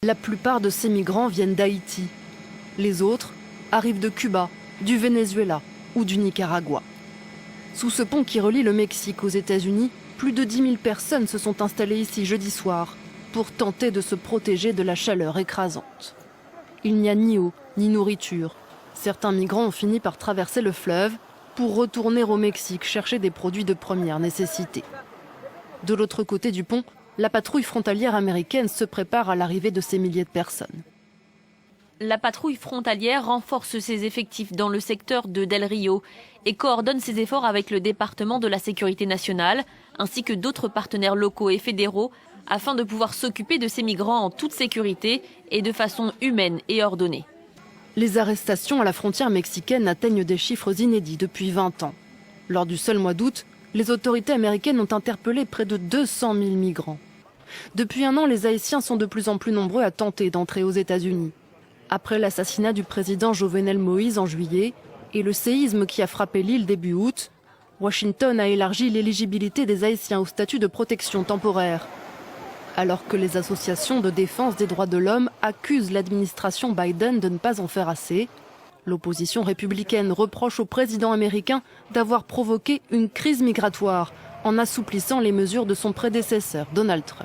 La plupart de ces migrants viennent d'Haïti. Les autres arrivent de Cuba, du Venezuela ou du Nicaragua. Sous ce pont qui relie le Mexique aux États-Unis, plus de 10 000 personnes se sont installées ici jeudi soir pour tenter de se protéger de la chaleur écrasante. Il n'y a ni eau, ni nourriture. Certains migrants ont fini par traverser le fleuve pour retourner au Mexique chercher des produits de première nécessité. De l'autre côté du pont, la patrouille frontalière américaine se prépare à l'arrivée de ces milliers de personnes. La patrouille frontalière renforce ses effectifs dans le secteur de Del Rio et coordonne ses efforts avec le département de la sécurité nationale ainsi que d'autres partenaires locaux et fédéraux afin de pouvoir s'occuper de ces migrants en toute sécurité et de façon humaine et ordonnée. Les arrestations à la frontière mexicaine atteignent des chiffres inédits depuis 20 ans. Lors du seul mois d'août, les autorités américaines ont interpellé près de 200 000 migrants. Depuis un an, les Haïtiens sont de plus en plus nombreux à tenter d'entrer aux États-Unis. Après l'assassinat du président Jovenel Moïse en juillet et le séisme qui a frappé l'île début août, Washington a élargi l'éligibilité des Haïtiens au statut de protection temporaire. Alors que les associations de défense des droits de l'homme accusent l'administration Biden de ne pas en faire assez, l'opposition républicaine reproche au président américain d'avoir provoqué une crise migratoire en assouplissant les mesures de son prédécesseur Donald Trump.